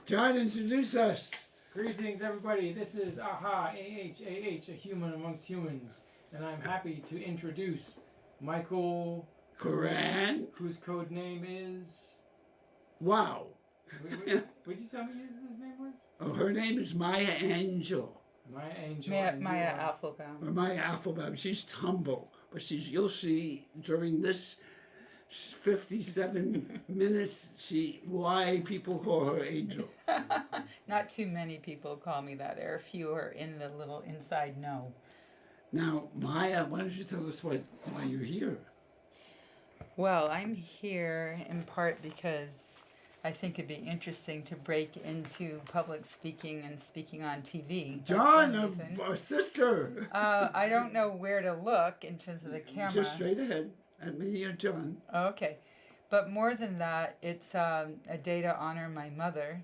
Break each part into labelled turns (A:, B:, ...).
A: John, introduce us.
B: Greetings, everybody. This is AH, a human amongst humans, and I'm happy to introduce Michael
A: Koran.
B: whose code name is.
A: Wow.
B: Would you tell me his name was?
A: Oh, her name is Maya Angel.
B: Maya Angel.
C: Maya Apfelbaum.
A: Or Maya Apfelbaum. She's humble, but you'll see during this 57 minutes why people call her Angel.
C: Not too many people call me that. There are fewer in the little inside know.
A: Now, Maya, why don't you tell us why you're here?
C: Well, I'm here in part because I think it'd be interesting to break into public speaking and speaking on TV.
A: John, a sister.
C: I don't know where to look in terms of the camera.
A: Just straight ahead at me or John.
C: Okay. But more than that, it's a day to honor my mother.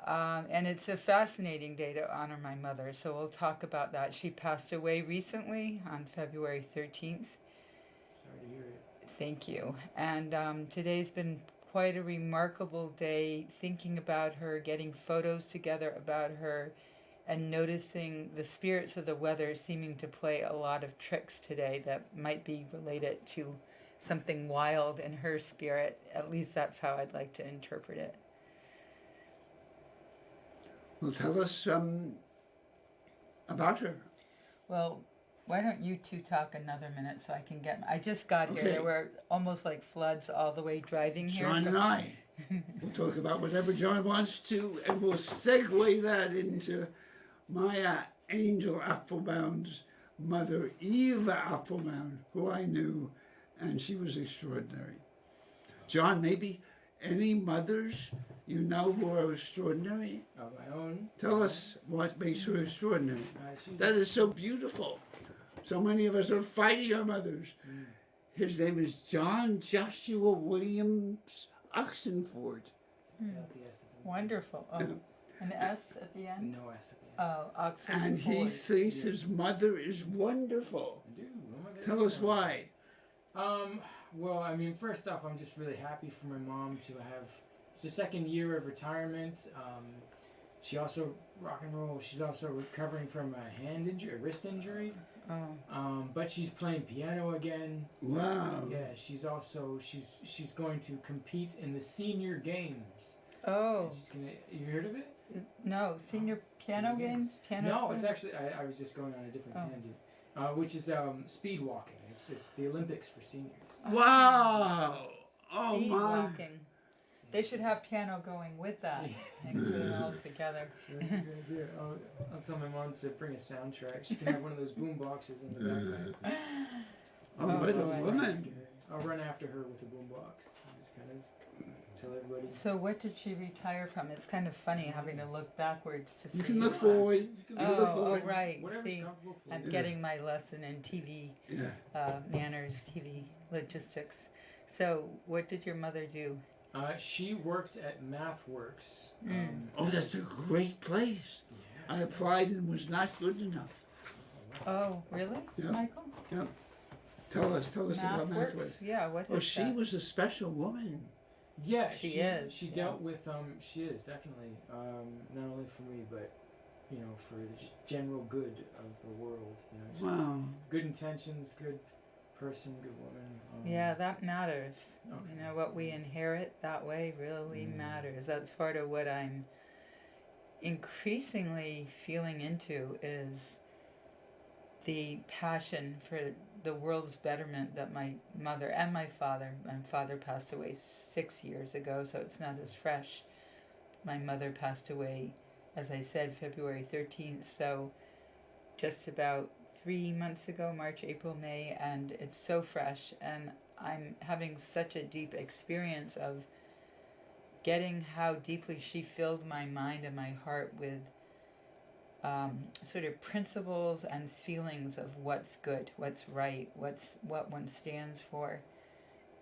C: And it's a fascinating day to honor my mother. So we'll talk about that. She passed away recently on February 13th.
B: Sorry to hear it.
C: Thank you. And today's been quite a remarkable day, thinking about her, getting photos together about her, and noticing the spirits of the weather seeming to play a lot of tricks today that might be related to something wild in her spirit. At least that's how I'd like to interpret it.
A: Well, tell us about her.
C: Well, why don't you two talk another minute so I can get... I just got here.
A: Okay.
C: There were almost like floods all the way driving here.
A: John and I will talk about whatever John wants to, and we'll segue that into Maya Angel Apfelbaum's mother, Eva Apfelbaum, who I knew, and she was extraordinary. John, maybe any mothers you know who are extraordinary?
B: Of my own.
A: Tell us what makes her extraordinary.
B: She's
A: That is so beautiful. So many of us are fighting our mothers. His name is John Joshua Williams Oxenford.
B: Without the S at the end.
C: Wonderful. Oh, an S at the end?
B: No S at the end.
C: Oh, Oxenford.
A: And he thinks his mother is wonderful.
B: I do. Oh my God.
A: Tell us why.
B: Well, I mean, first off, I'm just really happy for my mom to have. It's the second year of retirement. She also rock and roll. She's also recovering from a wrist injury.
C: Oh.
B: But she's playing piano again.
A: Wow.
B: Yeah, she's going to compete in the senior games.
C: Oh.
B: And she's gonna. You heard of it?
C: No, senior piano
B: Senior
C: games? Piano
B: No,
C: games?
B: it's actually. I was just going on a different tangent. Which is speed walking. It's the Olympics for seniors.
A: Wow. Oh
C: Speed
A: my.
C: walking. They should have piano going with that and put it all together.
B: That's a good idea. I'll tell my mom to bring a soundtrack. She can have one of those boom boxes in the background.
A: Oh, what a
C: boy.
A: woman.
B: I'll run after her with a boom box. Just kind of tell everybody.
C: So what did she retire from? It's kind of funny having to look backwards to see.
A: You can look forward. You can look
C: Oh,
A: forward.
C: right.
B: Whatever's
C: See,
B: comfortable for
C: I'm
B: you.
C: getting my lesson in TV
A: Yeah.
C: manners, TV logistics. So what did your mother do?
B: She worked at MathWorks.
A: Oh, that's a great place.
B: Yeah.
A: I applied and was not good enough.
C: Oh, really,
A: Yeah.
C: Michael?
A: Yeah. Tell us about MathWorks.
C: Yeah, what is
A: Oh, she
C: that?
A: was a special woman.
B: Yeah,
C: She is,
B: She
C: yeah.
B: dealt with she is definitely not only for me, but for the general good of the world. Just
A: Wow.
B: good intentions, good person, good woman.
C: Yeah, that matters.
B: Okay.
C: You know, what we inherit that way really matters. That's part of what I'm increasingly feeling into is the passion for the world's betterment that my mother and my father passed away 6 years ago, so it's not as fresh. My mother passed away, as I said, February 13th, so just about 3 months ago, March, April, May, and it's so fresh, and I'm having such a deep experience of getting how deeply she filled my mind and my heart with sort of principles and feelings of what's good, what's right, what one stands for.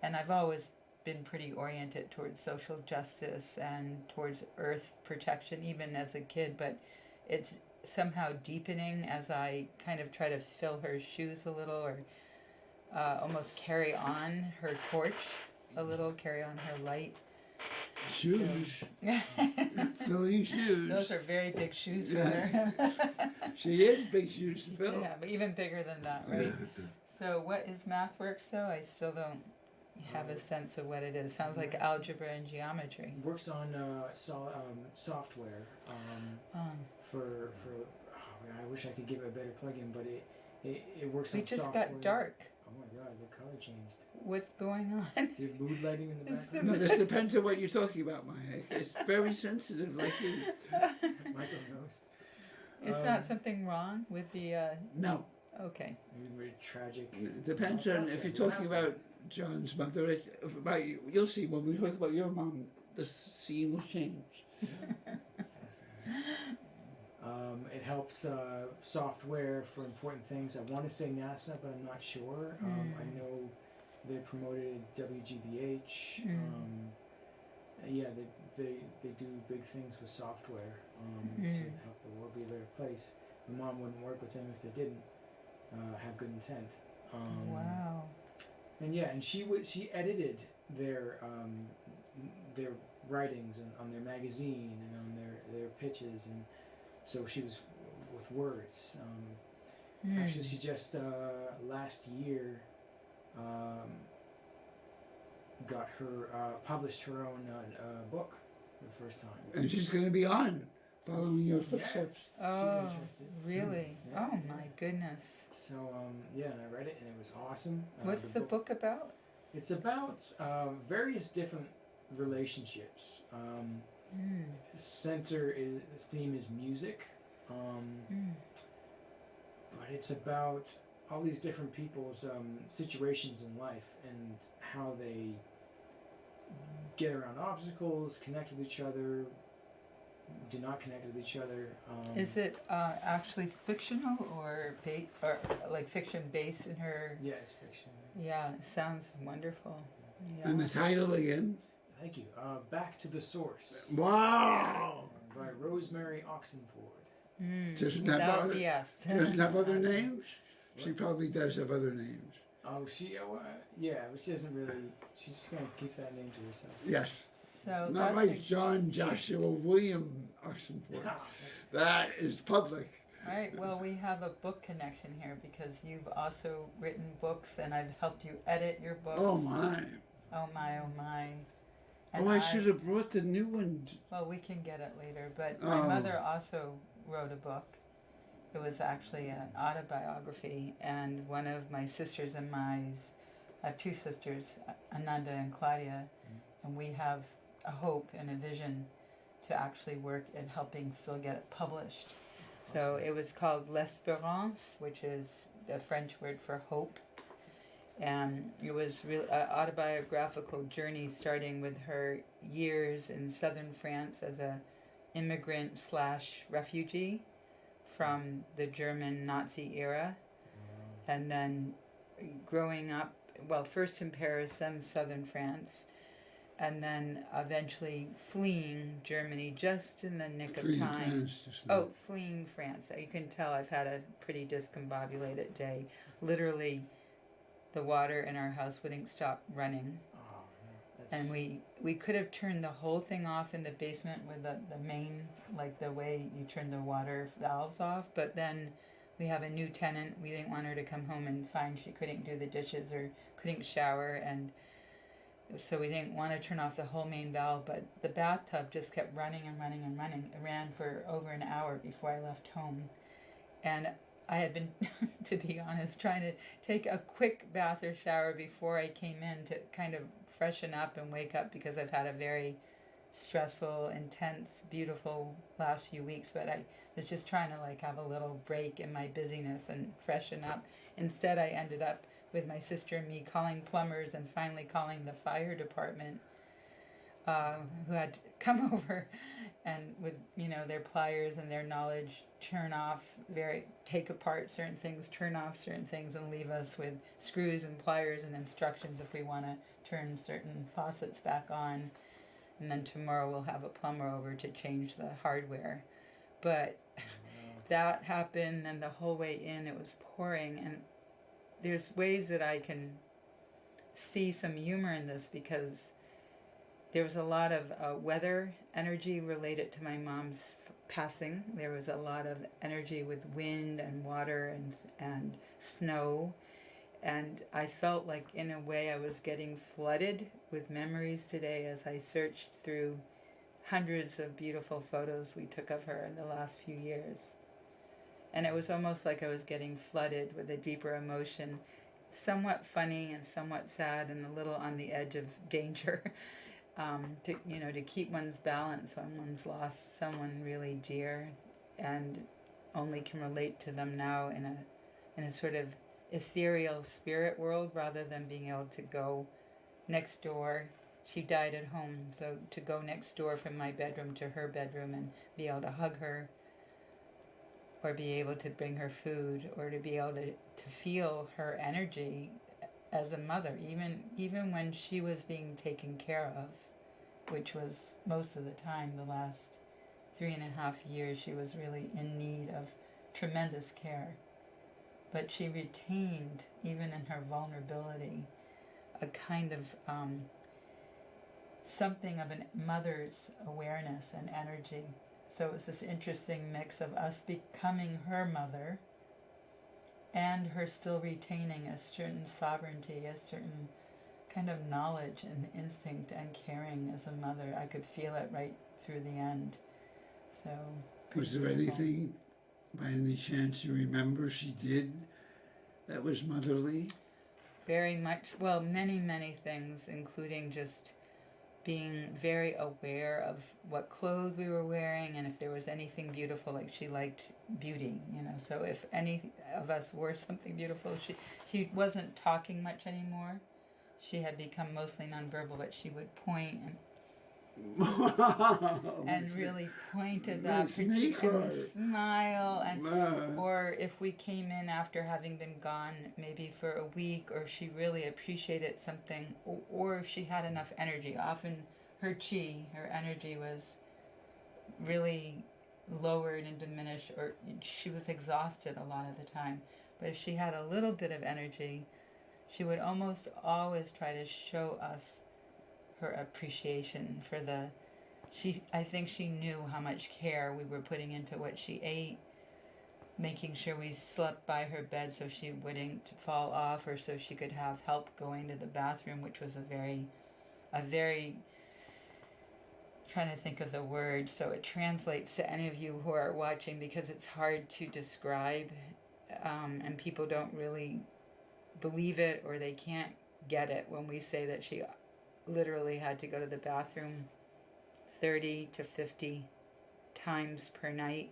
C: And I've always been pretty oriented towards social justice and towards earth protection, even as a kid, but it's somehow deepening as I kind of try to fill her shoes a little, or almost carry on her torch a little, carry on her light.
A: Shoes. Filling shoes.
C: Those are very big shoes for
A: Yeah.
C: her.
A: She is big shoes to fill.
C: Yeah, but even bigger than that, right? So what is MathWorks though? I still don't have a sense of what it is. Sounds like algebra and geometry.
B: Works on software for I wish I could give it a better plugin, but it works
C: We
B: on
C: just
B: software.
C: got dark.
B: Oh my god, the color changed.
C: What's going on?
B: Do you have mood lighting in the
C: Is
B: background?
A: No, this depends on what you're talking about, Mike. It's very sensitive, like you.
B: Michael knows.
C: Is not something wrong with the?
A: No,
C: Okay.
B: Maybe very tragic.
A: it depends on if you're talking about John's mother. About you'll see when we talk about your mom, the scene will change.
B: It helps software for important things. I want to say NASA, but I'm not sure. I know they promoted WGBH. Yeah, they do big things with software to help the world be a better place. My mom wouldn't work with them if they didn't have good intent.
C: Wow.
B: And yeah, and she edited their writings on their magazine and on their pitches, and so she was with words. Actually, she just last year got her published her own book for the first time.
A: And she's going to be on, following your footsteps.
C: Oh,
B: She's interested.
C: really?
B: Yeah,
C: Oh
B: yeah.
C: my goodness.
B: So yeah, and I read it and it was awesome.
C: What's the book about?
B: It's about various different relationships. Its theme is music, but it's about all these different people's situations in life and how they get around obstacles, connect with each other, do not connect with each other.
C: Is it actually fictional or like fiction based in her?
B: Yeah, it's fiction.
C: Yeah, it sounds wonderful. Yeah.
A: And the title again?
B: Thank you. Back to the Source
A: Wow!
B: by Rosemary Oxenford.
A: Doesn't
C: Without
A: have other,
C: the S.
A: doesn't have other names? She probably does have other names.
B: Oh, yeah, but she doesn't really. She just kind of keeps that name to herself.
A: Yes.
C: So
A: Not
C: that's
A: like John Joshua William Oxenford. That is public.
C: all right. Well, we have a book connection here because you've also written books, and I've helped you edit your books.
A: Oh my.
C: Oh my! Oh my!
A: Oh, I should have brought the new one.
C: Well, we can get it later. But my mother also wrote a book. It was actually an autobiography, and one of my sisters and I have two sisters, Ananda and Claudia, and we have a hope and a vision to actually work at helping still get it published. So it was called L'Espérance, which is the French word for hope. And it was really an autobiographical journey starting with her years in southern France as a immigrant/refugee from the German Nazi era, and then growing up, well, first in Paris, then southern France, and then eventually fleeing Germany just in the nick of time. Fleeing France. You can tell I've had a pretty discombobulated day. Literally, the water in our house wouldn't stop running. And we could have turned the whole thing off in the basement with the main, like the way you turn the water valves off. But then we have a new tenant. We didn't want her to come home and find she couldn't do the dishes or couldn't shower. And so we didn't want to turn off the whole main valve. But the bathtub just kept running and running and running. It ran for over an hour before I left home. And I had been, to be honest, trying to take a quick bath or shower before I came in to kind of freshen up and wake up because I've had a very stressful, intense, beautiful last few weeks, but I was just trying to like have a little break in my busyness and freshen up. Instead, I ended up with my sister and me calling plumbers and finally calling the fire department, who had to come over and with, their pliers and their knowledge, take apart certain things, turn off certain things, and leave us with screws and pliers and instructions if we want to turn certain faucets back on. And then tomorrow we'll have a plumber over to change the hardware. But that happened, and the whole way in it was pouring. And there's ways that I can see some humor in this because there was a lot of weather energy related to my mom's passing. There was a lot of energy with wind and water and snow. And I felt like, in a way, I was getting flooded with memories today as I searched through hundreds of beautiful photos we took of her in the last few years. And it was almost like I was getting flooded with a deeper emotion, somewhat funny and somewhat sad and a little on the edge of danger. To keep one's balance when one's lost someone really dear and only can relate to them now in a sort of ethereal spirit world rather than being able to go next door. She died at home, so to go next door from my bedroom to her bedroom and be able to hug her, or be able to bring her food, or to be able to feel her energy as a mother, even when she was being taken care of, which was most of the time. The last 3.5 years she was really in need of tremendous care. But she retained, even in her vulnerability, a kind of something of a mother's awareness and energy. So it was this interesting mix of us becoming her mother and her still retaining a certain sovereignty, a certain kind of knowledge and instinct and caring as a mother. I could feel it right through the end. So
A: was there anything by any chance you remember she did that was motherly?
C: Very much. Well, many things, including just being very aware of what clothes we were wearing and if there was anything beautiful. Like, she liked beauty, so if any of us wore something beautiful, she wasn't talking much anymore. She had become mostly nonverbal, but she would point and really point at that particular smile, or if we came in after having been gone maybe for a week, or if she really appreciated something, or if she had enough energy. Often her energy was really lowered and diminished, or she was exhausted a lot of the time. But if she had a little bit of energy, she would almost always try to show us her appreciation for I think she knew how much care we were putting into what she ate, making sure we slept by her bed so she wouldn't fall off, or so she could have help going to the bathroom, which was a very trying to think of the word so it translates to any of you who are watching, because it's hard to describe, and people don't really believe it, or they can't get it when we say that she literally had to go to the bathroom 30 to 50 times per night.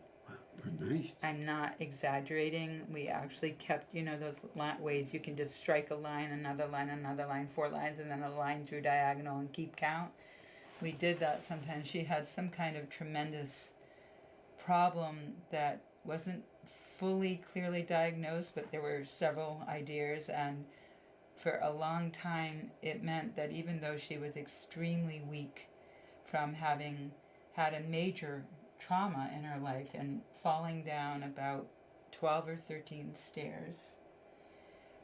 A: Per night?
C: I'm not exaggerating. We actually kept, those ways you can just strike a line, another line, 4 lines, and then a line through diagonal and keep count. We did that sometimes. She had some kind of tremendous problem that wasn't fully clearly diagnosed, but there were several ideas, and for a long time it meant that even though she was extremely weak from having had a major trauma in her life and falling down about 12 or 13 stairs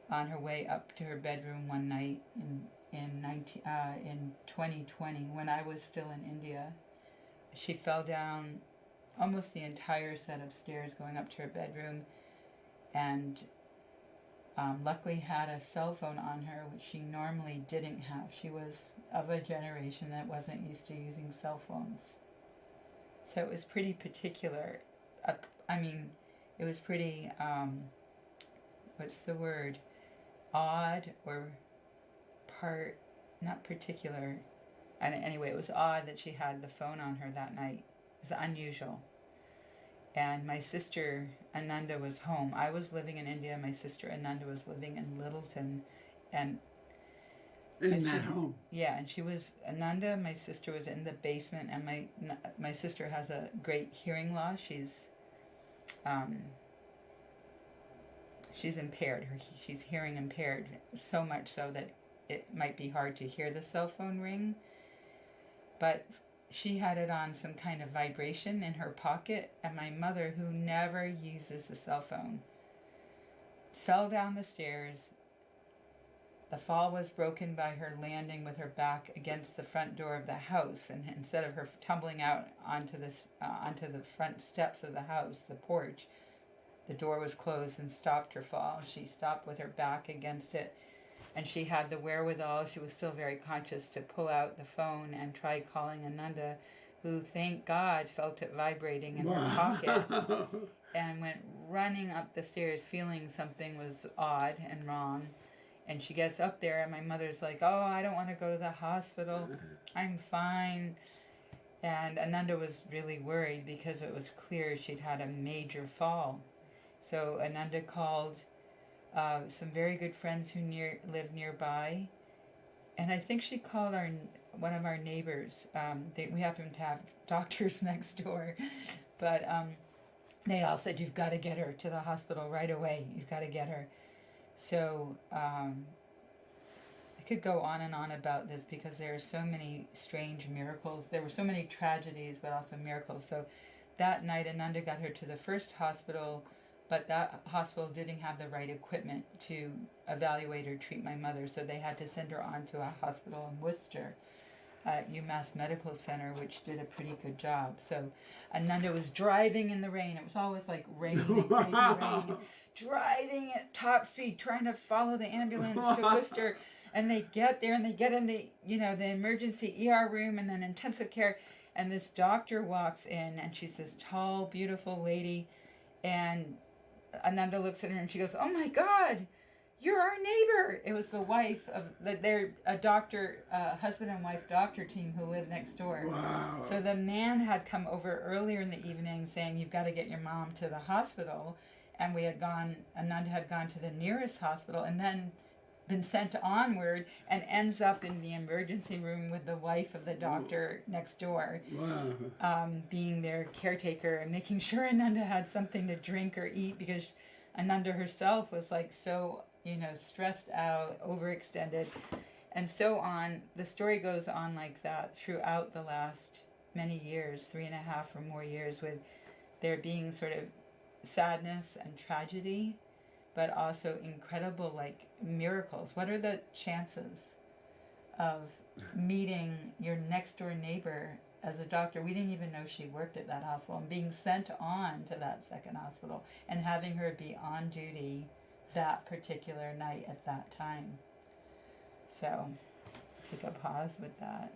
C: on her way up to her bedroom one night in 2020, when I was still in India, she fell down almost the entire set of stairs going up to her bedroom, and luckily had a cell phone on her, which she normally didn't have. She was of a generation that wasn't used to using cell phones. So it was pretty particular. It was pretty, what's the word? Odd, or not particular. And anyway, it was odd that she had the phone on her that night. It was unusual. And my sister Ananda was home. I was living in India. My sister Ananda was living in Littleton, and
A: in that home.
C: Yeah, and Ananda, my sister, was in the basement, and my sister has a great hearing loss. She's impaired. She's hearing impaired, so much so that it might be hard to hear the cell phone ring. But she had it on some kind of vibration in her pocket, and my mother, who never uses the cell phone, fell down the stairs. the fall was broken by her landing with her back against the front door of the house, and instead of her tumbling out onto the front steps of the house, the porch, the door was closed and stopped her fall. She stopped with her back against it, and she had the wherewithal, she was still very conscious, to pull out the phone and try calling Ananda, who, thank God, felt it vibrating in her pocket, and went running up the stairs feeling something was odd and wrong. And she gets up there, and my mother's like, oh, I don't want to go to the hospital. I'm fine. And Ananda was really worried because it was clear she'd had a major fall. So Ananda called some very good friends who lived nearby. And I think she called one of our neighbors. We happen to have doctors next door. But they all said, you've got to get her to the hospital right away. You've got to get her. So I could go on and on about this because there are so many strange miracles. There were so many tragedies, but also miracles. So that night, Ananda got her to the first hospital, but that hospital didn't have the right equipment to evaluate or treat my mother. So they had to send her on to a hospital in Worcester, UMass Medical Center, which did a pretty good job. So Ananda was driving in the rain. It was always like rain, crazy rain. Driving at top speed, trying to follow the ambulance to Worcester, and they get there and they get in the emergency ER room and then intensive care, and this doctor walks in, and she's this tall, beautiful lady, and Ananda looks at her and she goes, "Oh my God, you're our neighbor." It was the wife of a doctor, husband and wife doctor team who lived next door.
A: Wow.
C: So the man had come over earlier in the evening saying, "You've got to get your mom to the hospital." And Ananda had gone to the nearest hospital and then been sent onward and ends up in the emergency room with the wife of the doctor next door, being their caretaker and making sure Ananda had something to drink or eat, because Ananda herself was like so, stressed out, overextended, and so on. The story goes on like that throughout the last many years, 3.5 or more years, with there being sort of sadness and tragedy, but also incredible miracles. What are the chances of meeting your next door neighbor as a doctor? We didn't even know she worked at that hospital, and being sent on to that second hospital and having her be on duty that particular night at that time. So take a pause with that.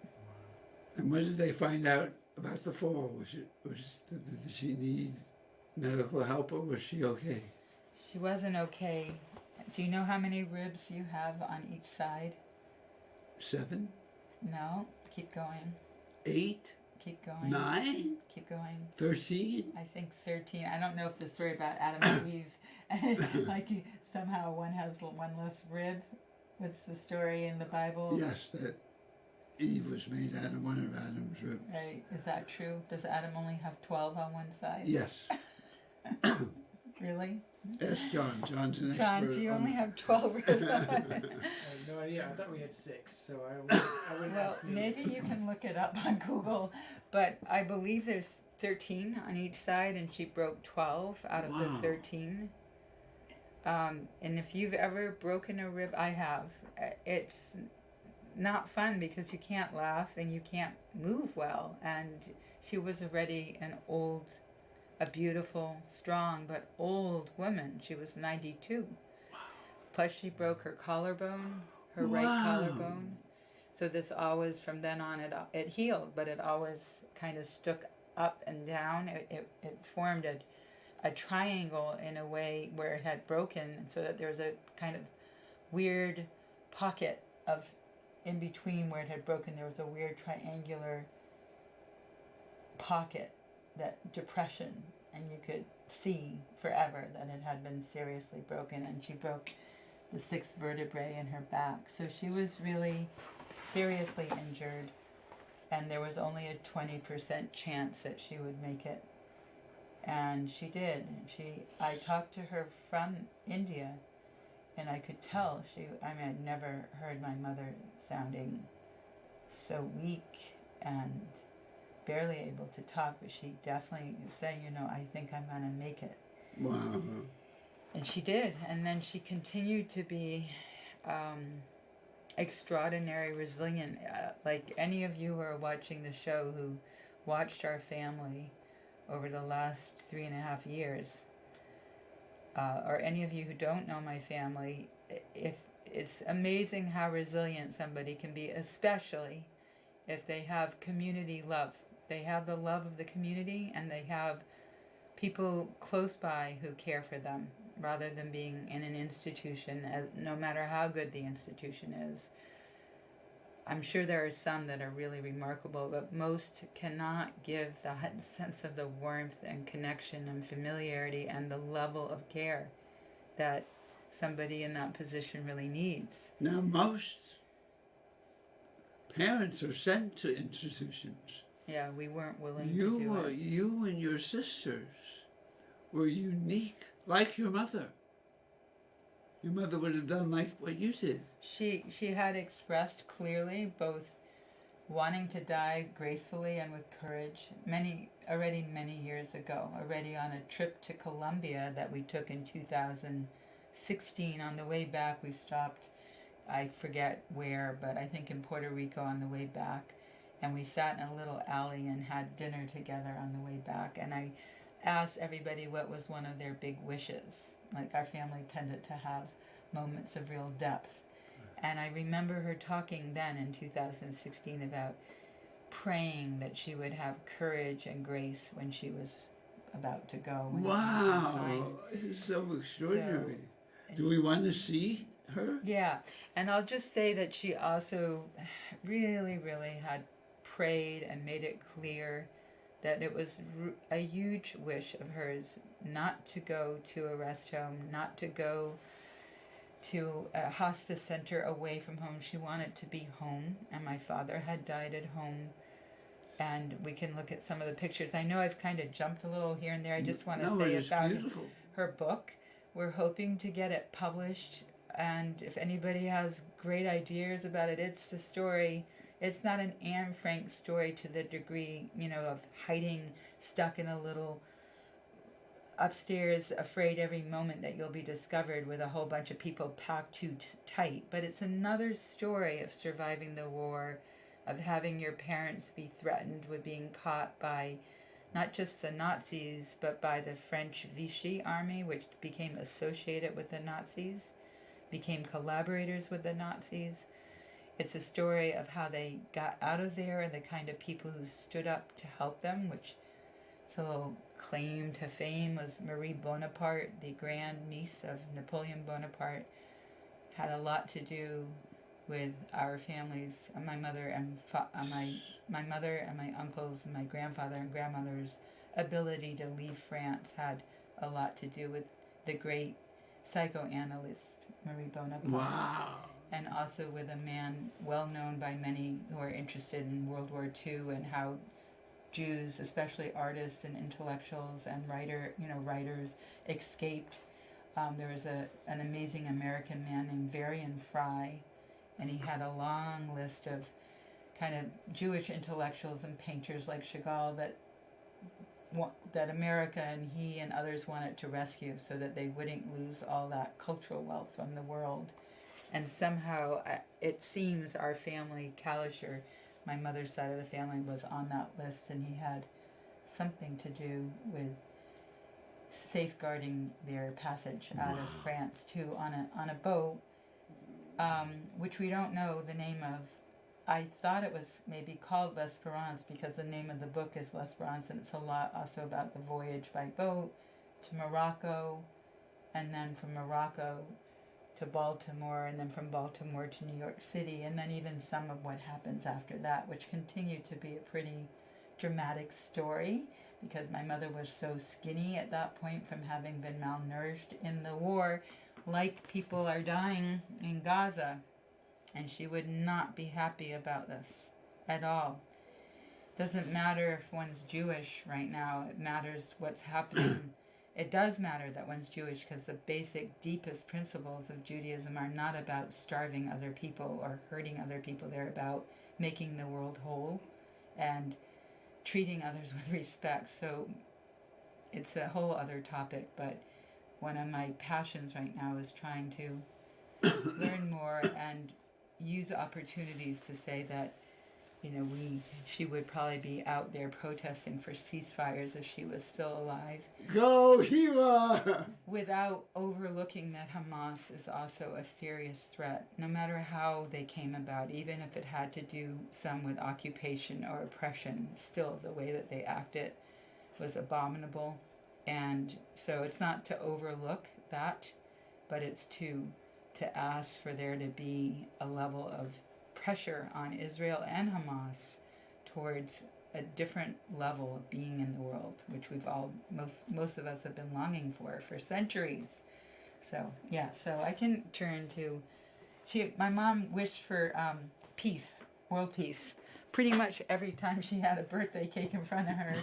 A: And when did they find out about the fall? Did she need medical help, or was she okay?
C: She wasn't okay. Do you know how many ribs you have on each side?
A: 7?
C: No. Keep going.
A: 8?
C: Keep going.
A: 9?
C: Keep going.
A: 13?
C: I think 13. I don't know if the story about Adam and Eve, somehow one has one less rib. What's the story in the Bible?
A: Yes, that Eve was made out of one of Adam's ribs.
C: Right. Is that true? Does Adam only have 12 on one side?
A: Yes.
C: Really?
A: Yes, John. John's an expert.
C: John, do you only have 12 ribs?
B: I have no idea. I thought we had 6, so I wouldn't
C: Well,
B: ask you.
C: maybe you can look it up on Google, but I believe there's 13 on each side, and she broke 12 out of the 13. And if you've ever broken a rib, I have. It's not fun because you can't laugh and you can't move well. And she was already a beautiful, strong, but old woman. She was 92. Wow. Plus she broke her collarbone, her right collarbone. So this always, from then on, it healed, but it always kind of stuck up and down. It formed a triangle in a way where it had broken, so that there was a kind of weird pocket of in between where it had broken. There was a weird triangular pocket, that depression, and you could see forever that it had been seriously broken, and she broke the 6th vertebrae in her back. So she was really seriously injured, and there was only a 20% chance that she would make it. And she did. I talked to her from India, and I could tell I'd never heard my mother sounding so weak and barely able to talk, but she definitely said, I think I'm going to make it.
A: Wow.
C: And she did. And then she continued to be extraordinary, resilient. Like any of you who are watching the show who watched our family over the last 3.5 years, or any of you who don't know my family, if it's amazing how resilient somebody can be, especially if they have community love. They have the love of the community, and they have people close by who care for them, rather than being in an institution, no matter how good the institution is. I'm sure there are some that are really remarkable, but most cannot give that sense of the warmth and connection and familiarity and the level of care that somebody in that position really needs.
A: Now, most parents are sent to institutions.
C: Yeah, we weren't willing to do it.
A: You and your sisters were unique, like your mother. Your mother would have done like what you did.
C: She had expressed clearly both wanting to die gracefully and with courage many years ago, already on a trip to Colombia that we took in 2016. On the way back we stopped, I forget where, but I think in Puerto Rico on the way back, and we sat in a little alley and had dinner together on the way back, and I asked everybody what was one of their big wishes. Like, our family tended to have moments of real depth. And I remember her talking then in 2016 about praying that she would have courage and grace when she was about to go.
A: Wow, this is so extraordinary. Do we want to see her?
C: Yeah, and I'll just say that she also really, really had prayed and made it clear that it was a huge wish of hers not to go to a rest home, not to go to a hospice center away from home. She wanted to be home, and my father had died at home. And we can look at some of the pictures. I know I've kind of jumped a little here and there. I just want to say about her book. We're hoping to get it published, and if anybody has great ideas about it, it's the story. It's not an Anne Frank story to the degree, of hiding, stuck in a little upstairs, afraid every moment that you'll be discovered with a whole bunch of people packed too tight. But it's another story of surviving the war, of having your parents be threatened with being caught by not just the Nazis, but by the French Vichy army, which became associated with the Nazis, became collaborators with the Nazis. It's a story of how they got out of there and the kind of people who stood up to help them, which so claim to fame was Marie Bonaparte, the grand niece of Napoleon Bonaparte. Had a lot to do with our families, my mother and my mother and my uncles and my grandfather and grandmother's ability to leave France had a lot to do with the great psychoanalyst Marie Bonaparte.
A: Wow.
C: And also with a man well known by many who are interested in World War II and how Jews, especially artists and intellectuals and writers, escaped. There was an amazing American man named Varian Fry, and he had a long list of kind of Jewish intellectuals and painters like Chagall that America and he and others wanted to rescue so that they wouldn't lose all that cultural wealth from the world. And somehow it seems our family, Kalischer, my mother's side of the family, was on that list, and he had something to do with safeguarding their passage out of France too on a boat, which we don't know the name of. I thought it was maybe called L'Espérance because the name of the book is L'Espérance, and it's a lot also about the voyage by boat to Morocco, and then from Morocco to Baltimore, and then from Baltimore to New York City, and then even some of what happens after that, which continued to be a pretty dramatic story because my mother was so skinny at that point from having been malnourished in the war, like people are dying in Gaza, and she would not be happy about this at all. Doesn't matter if one's Jewish right now, it matters what's happening. It does matter that one's Jewish because the basic, deepest principles of Judaism are not about starving other people or hurting other people. They're about making the world whole and treating others with respect. So it's a whole other topic, but one of my passions right now is trying to learn more and use opportunities to say that, you know, she would probably be out there protesting for ceasefires if she was still alive,
A: Go, Hiva!
C: without overlooking that Hamas is also a serious threat, no matter how they came about, even if it had to do some with occupation or oppression. Still, the way that they acted was abominable. And so it's not to overlook that, but it's to ask for there to be a level of pressure on Israel and Hamas towards a different level of being in the world, which we've all, most of us have been longing for centuries. So yeah, so I can turn to, my mom wished for peace, world peace, pretty much every time she had a birthday cake in front of her.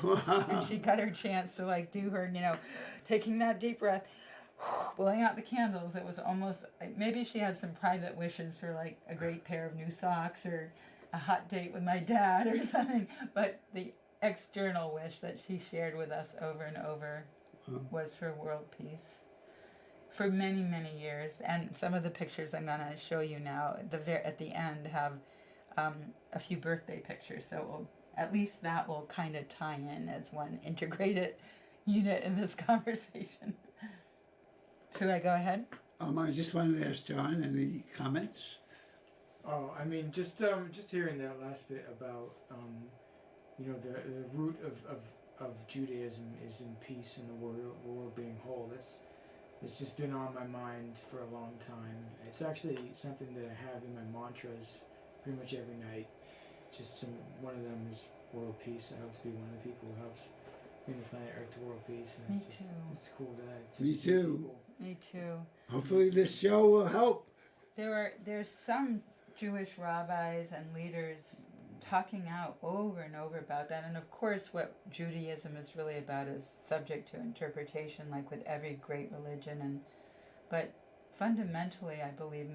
C: And she got her chance to like do her, you know, taking that deep breath, blowing out the candles. It was almost, maybe she had some private wishes for like a great pair of new socks or a hot date with my dad or something, but the external wish that she shared with us over and over was for world peace for many, many years. And some of the pictures I'm going to show you now at the end have a few birthday pictures, so at least that will kind of tie in as one integrated unit in this conversation. Should I go ahead?
A: I just wanted to ask John, any comments?
B: Oh, I mean, just hearing that last bit about, you know, the root of Judaism is in peace and the world being whole. It's just been on my mind for a long time. It's actually something that I have in my mantras pretty much every night. One of them is world peace. I hope to be one of the people who helps bring the planet Earth to world peace. And it's cool to
A: Me too.
C: Me too.
A: Hopefully this show will help.
C: There's some Jewish rabbis and leaders talking out over and over about that. And of course what Judaism is really about is subject to interpretation, like with every great religion. But fundamentally, I believe,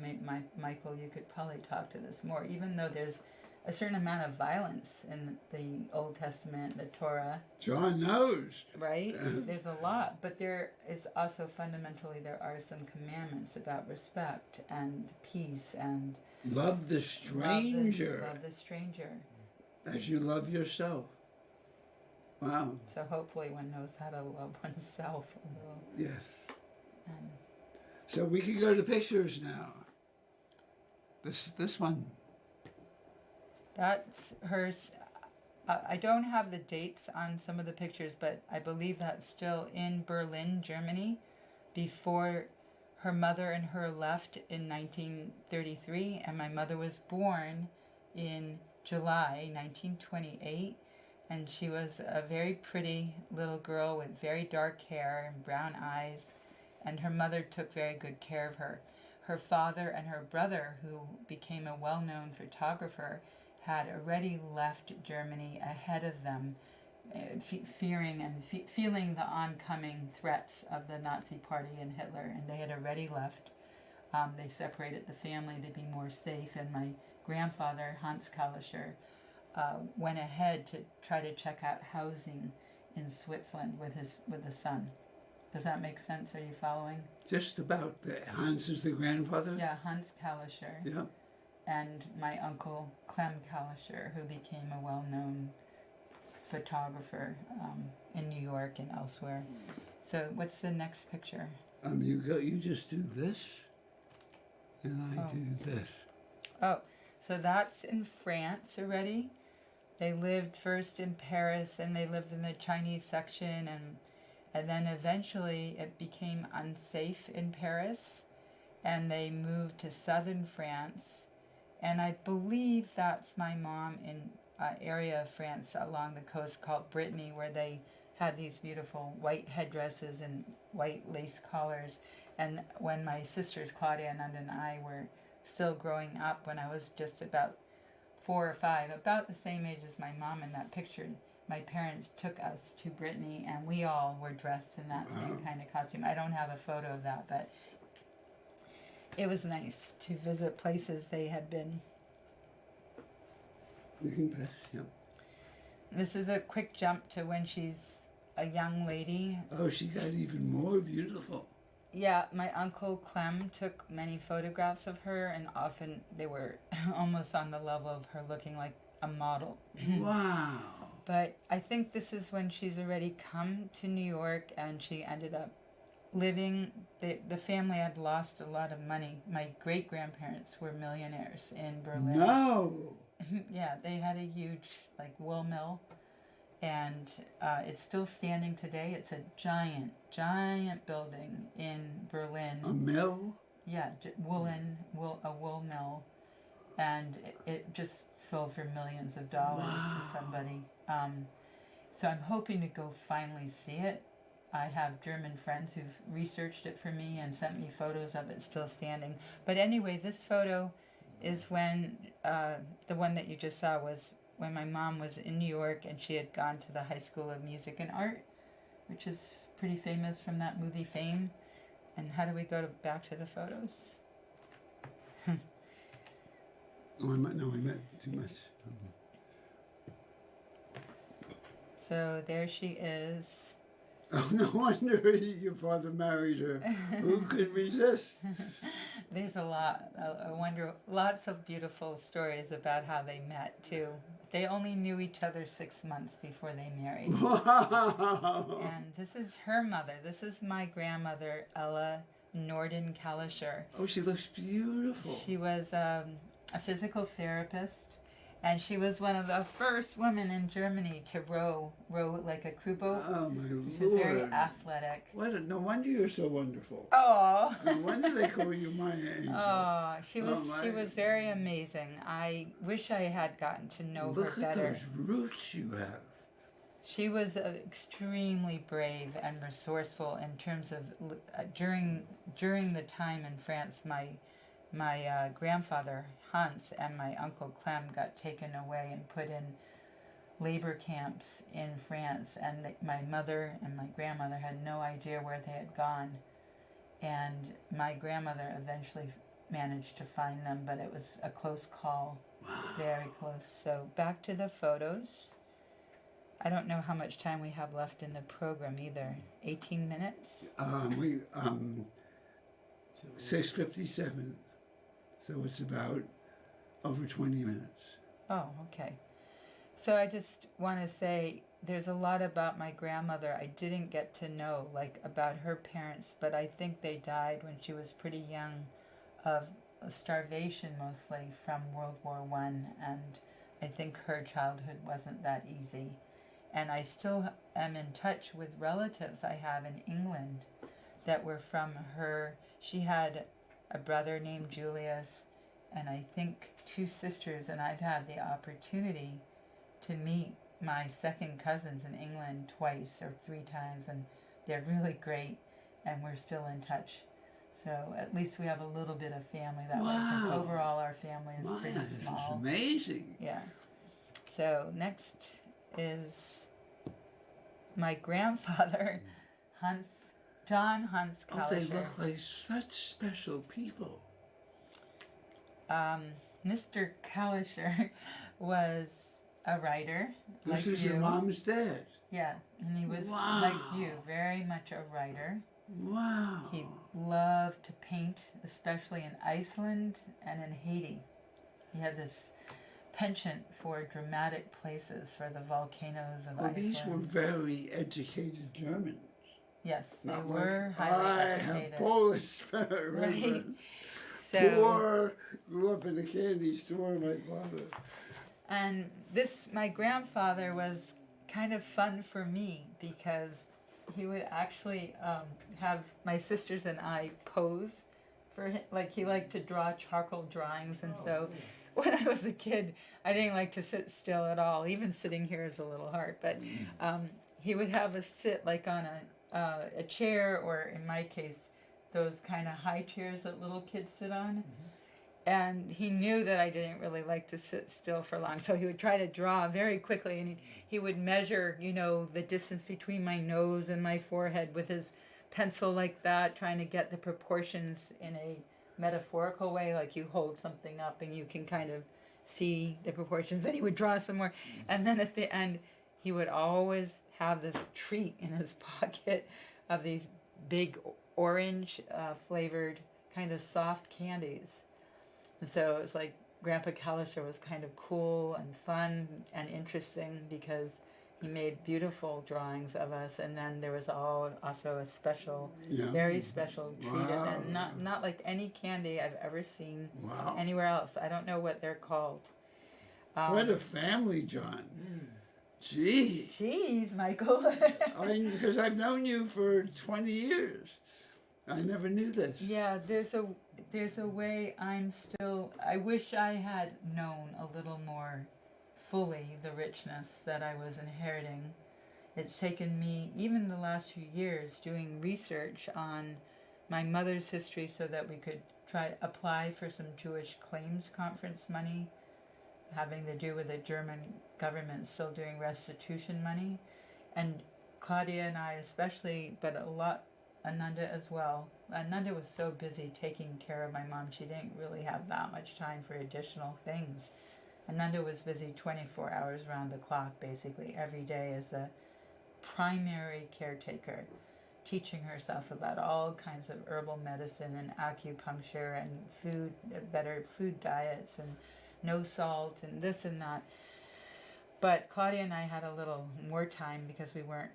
C: Michael, you could probably talk to this more, even though there's a certain amount of violence in the Old Testament, the Torah.
A: John knows.
C: Right? There's a lot. But there is also fundamentally, there are some commandments about respect and peace and
A: love the stranger.
C: Love the stranger.
A: As you love yourself. Wow.
C: So hopefully one knows how to love oneself a little.
A: Yes. So we can go to pictures now. This one.
C: That's her. I don't have the dates on some of the pictures, but I believe that's still in Berlin, Germany, before her mother and her left in 1933, and my mother was born in July 1928, and she was a very pretty little girl with very dark hair and brown eyes, and her mother took very good care of her. Her father and her brother, who became a well-known photographer, had already left Germany ahead of them, fearing and feeling the oncoming threats of the Nazi Party and Hitler, and they had already left. They separated the family to be more safe, and my grandfather, Hans Kalischer, went ahead to try to check out housing in Switzerland with the son. Does that make sense? Are you following?
A: Just about. Hans is the grandfather?
C: Yeah, Hans Kalischer.
A: Yeah.
C: And my uncle, Clem Kalischer, who became a well-known photographer in New York and elsewhere. So what's the next picture?
A: You just do this, and I do this.
C: Oh, so that's in France already. They lived first in Paris, and they lived in the Chinese section, and then eventually it became unsafe in Paris, and they moved to southern France. And I believe that's my mom in an area of France along the coast called Brittany, where they had these beautiful white headdresses and white lace collars. And when my sisters Claudia, Nanda, and I were still growing up, when I was just about 4 or 5, about the same age as my mom in that picture, my parents took us to Brittany, and we all were dressed in that same kind of costume. I don't have a photo of that, but it was nice to visit places they had been.
A: You can press, yeah.
C: This is a quick jump to when she's a young lady.
A: Oh, she got even more beautiful.
C: Yeah, my uncle Clem took many photographs of her, and often they were almost on the level of her looking like a model.
A: Wow.
C: But I think this is when she's already come to New York, and she ended up living. The family had lost a lot of money. My great-grandparents were millionaires in Berlin.
A: No.
C: Yeah, they had a huge wool mill, and it's still standing today. It's a giant building in Berlin.
A: A mill?
C: Yeah, a wool mill, and it just sold for millions of dollars to somebody. So I'm hoping to go finally see it. I have German friends who've researched it for me and sent me photos of it still standing. But anyway, this photo is when the one that you just saw was when my mom was in New York, and she had gone to the High School of Music and Art, which is pretty famous from that movie Fame. And how do we go back to the photos?
A: Oh, I meant too much.
C: So there she is.
A: Oh, no wonder your father married her. Who could resist?
C: There's a lot. I wonder, lots of beautiful stories about how they met, too. They only knew each other 6 months before they married.
A: Wow.
C: And this is her mother. This is my grandmother, Ella Norden Kalischer.
A: Oh, she looks beautiful.
C: She was a physical therapist, and she was one of the first women in Germany to row like a crew boat.
A: Oh, my
C: She was very
A: Lord.
C: athletic.
A: No wonder you're so wonderful.
C: Oh.
A: No wonder they call you my angel.
C: Oh, she
A: my.
C: was very amazing. I wish I had gotten to know
A: Look
C: her
A: at
C: better.
A: those roots you have.
C: She was extremely brave and resourceful in terms of during the time in France. My grandfather Hans and my uncle Clem got taken away and put in labor camps in France, and my mother and my grandmother had no idea where they had gone. And my grandmother eventually managed to find them, but it was a close call.
A: Wow.
C: Very close. So back to the photos. I don't know how much time we have left in the program either. 18 minutes?
A: 6:57. So it's about over 20 minutes.
C: Oh, okay. So I just want to say there's a lot about my grandmother I didn't get to know, about her parents, but I think they died when she was pretty young of starvation mostly from World War I, and I think her childhood wasn't that easy. And I still am in touch with relatives I have in England that were from her. She had a brother named Julius, and I think 2 sisters, and I've had the opportunity to meet my second cousins in England twice or 3 times, and they're really great, and we're still in touch. So at least we have a little bit of family that way, because overall our family is pretty small.
A: This is amazing.
C: Yeah. So next is my grandfather, John Hans Kalischer.
A: Oh, they look like such special people.
C: Mr. Kalischer was a writer.
A: This
C: like
A: is
C: you.
A: your mom's dad.
C: Yeah, and he was
A: Wow.
C: like you, very much a writer.
A: Wow.
C: He loved to paint, especially in Iceland and in Haiti. He had this penchant for dramatic places, for the volcanoes of Iceland.
A: These were very educated Germans.
C: Yes, they
A: Not
C: were
A: like,
C: highly
A: I
C: educated.
A: have Polish
C: Right.
A: parents.
C: So,
A: Poor, grew up in a candy store, my father.
C: and my grandfather was kind of fun for me because he would actually have my sisters and I pose for him. Like, he liked to draw charcoal drawings, and so when I was a kid, I didn't like to sit still at all. Even sitting here is a little hard, but he would have us sit like on a chair, or in my case, those kind of high chairs that little kids sit on. Mm-hmm. And he knew that I didn't really like to sit still for long, so he would try to draw very quickly, and he would measure, the distance between my nose and my forehead with his pencil like that, trying to get the proportions in a metaphorical way, like you hold something up and you can kind of see the proportions. Then he would draw some more, and then at the end, he would always have this treat in his pocket of these big orange flavored kind of soft candies. And so it's like Grandpa Kalischer was kind of cool and fun and interesting because he made beautiful drawings of us, and then there was also a special, very special treat, and not like any candy I've ever seen anywhere else. I don't know what they're called.
A: What a family, John. Gee.
C: Jeez, Michael.
A: I mean, because I've known you for 20 years. I never knew this.
C: Yeah, there's a way I wish I had known a little more fully the richness that I was inheriting. It's taken me, even the last few years, doing research on my mother's history so that we could apply for some Jewish claims conference money, having to do with the German government still doing restitution money. And Claudia and I especially, but a lot, Ananda as well. Ananda was so busy taking care of my mom, she didn't really have that much time for additional things. Ananda was busy 24 hours around the clock, basically, every day as a primary caretaker, teaching herself about all kinds of herbal medicine and acupuncture and food, better food diets and no salt and this and that. But Claudia and I had a little more time because we weren't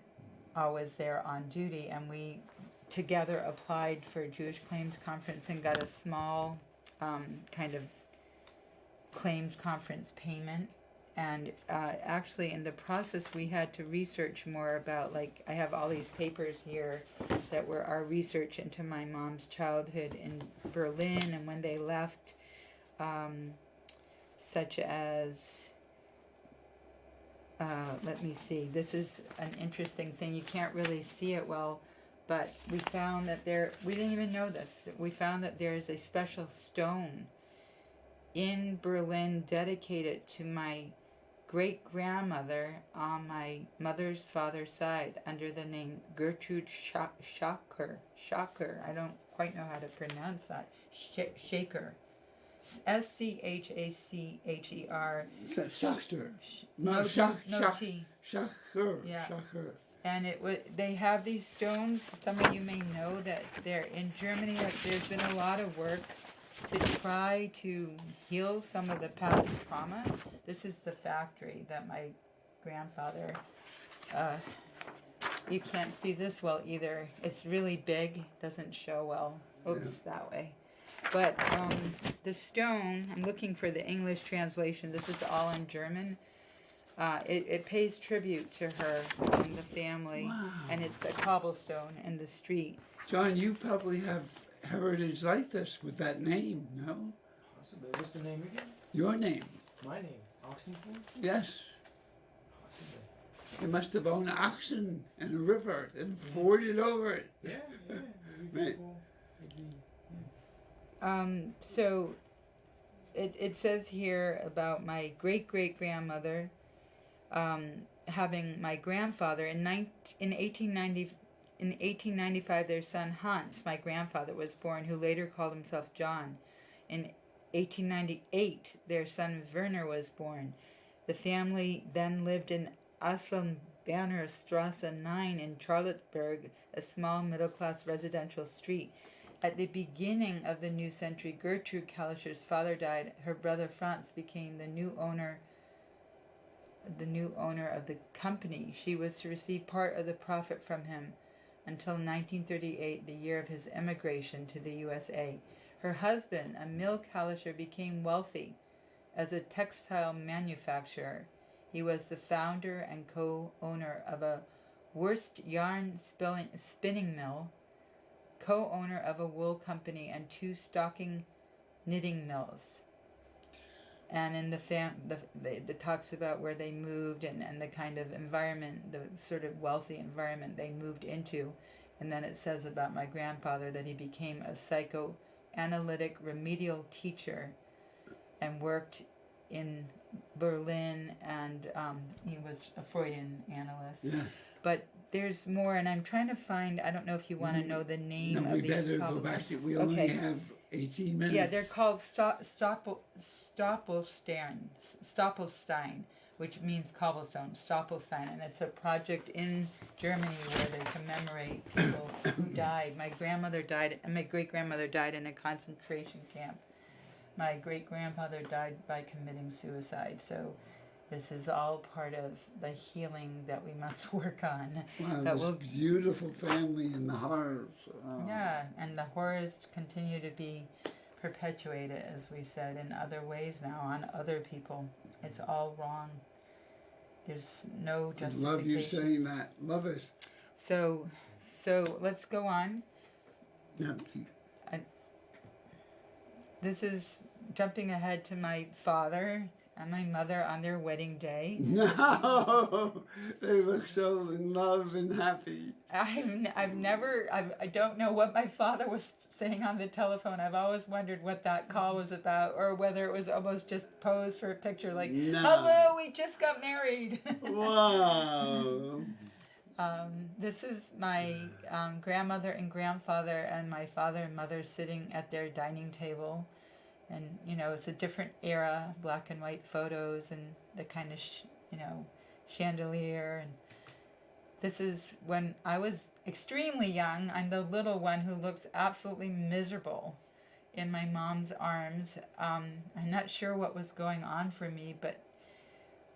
C: always there on duty, and we together applied for a Jewish Claims Conference and got a small kind of claims conference payment. And actually in the process we had to research more about, like, I have all these papers here that were our research into my mom's childhood in Berlin and when they left, such as let me see, this is an interesting thing, you can't really see it well, but we found that we didn't even know this, we found that there's a special stone in Berlin dedicated to my great-grandmother on my mother's father's side under the name Gertrude Schacher. I don't quite know how to pronounce that. Shaker. Schacher.
A: Schachter.
C: No T.
A: Schacher.
C: Yeah.
A: Schacher.
C: And they have these stones. Some of you may know that they're in Germany. There's been a lot of work to try to heal some of the past trauma. This is the factory that my grandfather, you can't see this well either. It's really big, doesn't show well. Oops, that way. But the stone, I'm looking for the English translation. This is all in German. It pays tribute to her and the family.
A: Wow.
C: And it's a cobblestone in the street.
A: John, you probably have heritage like this with that name, no?
B: Possibly. What's the name again?
A: Your name.
B: My name. Oxenford?
A: Yes.
B: Possibly.
A: They must have owned oxen and a river and forded over it.
B: Yeah.
A: Man.
B: Cool.
C: So it says here about my great-great-grandmother having my grandfather in 1895 their son Hans, my grandfather, was born, who later called himself John. In 1898 their son Werner was born. The family then lived in Asselbannerstrasse 9 in Charlottenburg, a small middle-class residential street. At the beginning of the new century, Gertrude Kalischer's father died. Her brother Franz became the new owner of the company. She was to receive part of the profit from him until 1938, the year of his emigration to the USA. Her husband, Emil Kalischer, became wealthy as a textile manufacturer. He was the founder and co-owner of a Wurst yarn spinning mill, co-owner of a wool company, and 2 stocking knitting mills. And in it talks about where they moved and the kind of environment, the sort of wealthy environment they moved into. And then it says about my grandfather that he became a psychoanalytic remedial teacher and worked in Berlin, and he was a Freudian analyst.
A: Yeah.
C: But there's more, and I'm trying to find, I don't know if you want to know the name
A: No,
C: of
A: we
C: these
A: better go
C: cobblestones.
A: back to, we only have 18 minutes.
C: Yeah, they're called Stoppelstein, which means cobblestone, Stoppelstein, and it's a project in Germany where they commemorate people who died. My grandmother died, and my great-grandmother died in a concentration camp. My great-grandfather died by committing suicide, so this is all part of the healing that we must work on.
A: Wow,
C: That
A: this
C: will,
A: beautiful family and the horrors. Oh.
C: yeah, and the horrors continue to be perpetuated, as we said, in other ways now on other people. It's all wrong. There's no
A: I
C: justification.
A: love you saying that. Love it.
C: So let's go on.
A: Yeah.
C: This is jumping ahead to my father and my mother on their wedding day.
A: No, they look so in love and happy.
C: I don't know what my father was saying on the telephone. I've always wondered what that call was about, or whether it was almost just posed for a picture, like,
A: No.
C: hello, we just got married.
A: Wow.
C: This is my grandmother and grandfather and my father and mother sitting at their dining table. And, you know, it's a different era, black and white photos and the kind of, chandelier. And this is when I was extremely young. I'm the little one who looks absolutely miserable in my mom's arms. I'm not sure what was going on for me, but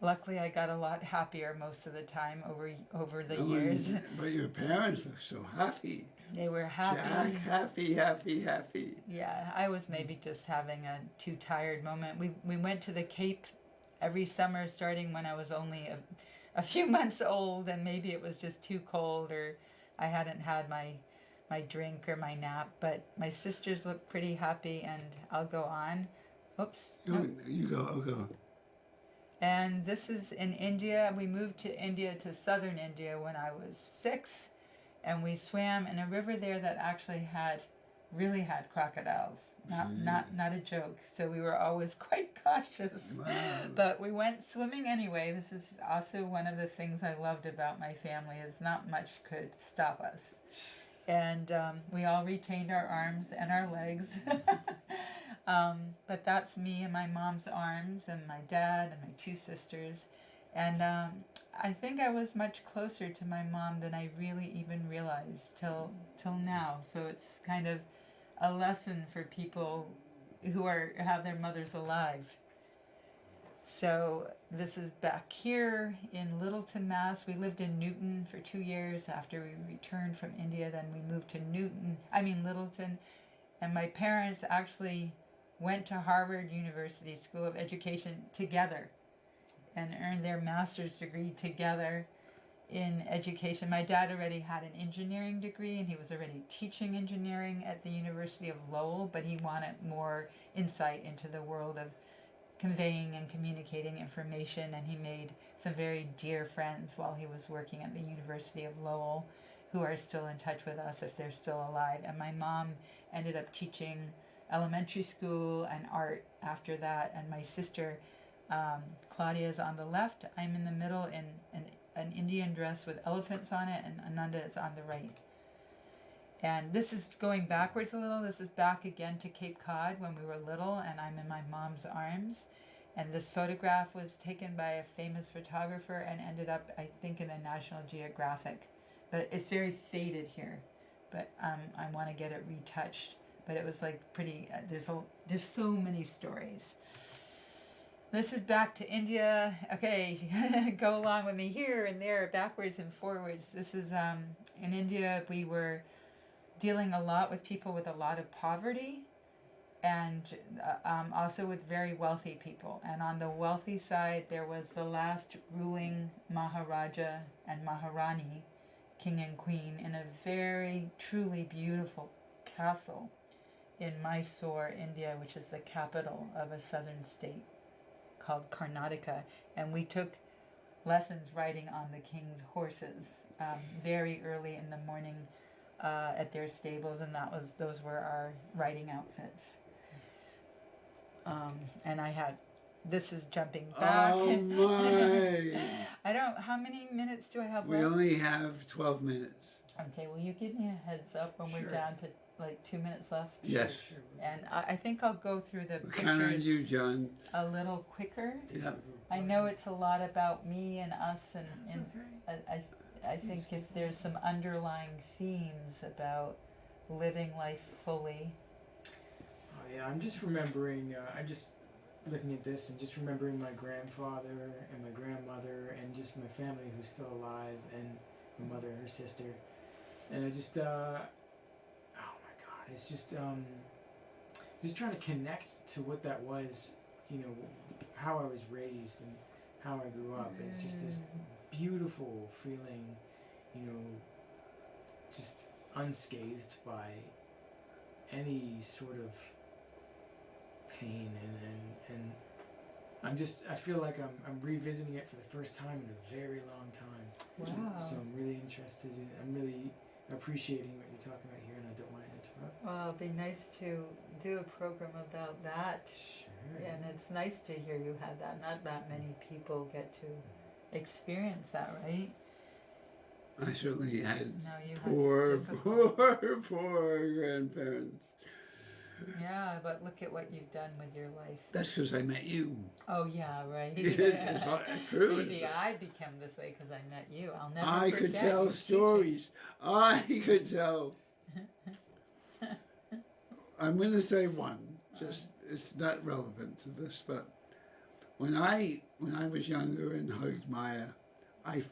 C: luckily I got a lot happier most of the time over the years.
A: But your parents look so happy.
C: They were happy.
A: Jack, happy, happy, happy.
C: Yeah, I was maybe just having a too tired moment. We went to the Cape every summer starting when I was only a few months old, and maybe it was just too cold or I hadn't had my drink or my nap. But my sisters look pretty happy, and I'll go on. Oops.
A: No, you go, I'll go.
C: And this is in India. We moved to India, to southern India, when I was 6. And we swam in a river there that actually really had crocodiles. Not a joke. So we were always quite cautious.
A: Wow.
C: But we went swimming anyway. This is also one of the things I loved about my family, is not much could stop us. And we all retained our arms and our legs. But that's me and my mom's arms, and my dad and my 2 sisters. And I think I was much closer to my mom than I really even realized till now. So it's kind of a lesson for people who have their mothers alive. So this is back here in Littleton, Mass. We lived in Newton for 2 years after we returned from India. Then we moved to Littleton. And my parents actually went to Harvard University School of Education together and earned their master's degree together in education. My dad already had an engineering degree, and he was already teaching engineering at the University of Lowell, but he wanted more insight into the world of conveying and communicating information, and he made some very dear friends while he was working at the University of Lowell, who are still in touch with us if they're still alive. And my mom ended up teaching elementary school and art after that, and my sister Claudia is on the left. I'm in the middle in an Indian dress with elephants on it, and Ananda is on the right. And this is going backwards a little. This is back again to Cape Cod when we were little, and I'm in my mom's arms. And this photograph was taken by a famous photographer and ended up, I think, in the National Geographic. But it's very faded here. But I want to get it retouched. But it was like pretty. There's so many stories. This is back to India. Okay, go along with me here and there, backwards and forwards. This is in India. We were dealing a lot with people with a lot of poverty, and also with very wealthy people. And on the wealthy side, there was the last ruling Maharaja and Maharani, king and queen, in a very truly beautiful castle in Mysore, India, which is the capital of a southern state called Karnataka. And we took lessons riding on the king's horses very early in the morning at their stables, and those were our riding outfits. And I had, this is jumping back.
A: Oh my!
C: How many minutes do I have
A: We
C: left?
A: only have 12 minutes.
C: Okay, will you give me a heads up when we're
A: Sure.
C: down to like 2 minutes left?
A: Yes.
B: Sure.
C: And I think I'll go through the
A: Count on
C: pictures
A: you, John.
C: a little quicker.
A: Yeah.
C: I know it's a lot about me and us, and
B: It's okay.
C: I think if there's some underlying themes about living life fully.
B: Oh yeah, I'm just remembering. I'm just looking at this and just remembering my grandfather and my grandmother and just my family who's still alive and my mother, her sister, and I just. Oh my God! It's just trying to connect to what that was. You know, how I was raised and how I grew up. It's just this beautiful feeling, you know, just unscathed by any sort of pain and I feel like I'm revisiting it for the first time in a very long time.
C: Wow.
B: So I'm really interested in, I'm really appreciating what you're talking about here, and I don't want to interrupt.
C: Well, it'd be nice to do a program about that.
B: Sure.
C: And it's nice to hear you had that. Not that many people get to experience that, right?
A: I certainly had
C: No, you had
A: poor grandparents.
C: Yeah, but look at what you've done with your life.
A: That's because I met you.
C: Oh yeah, right.
A: It's all true.
C: Maybe I became this way because I met you. I'll never
A: I
C: forget
A: could tell
C: you
A: stories. I could tell. I'm going to say one. Just it's not relevant to this, but when I was younger and hugged Maya, I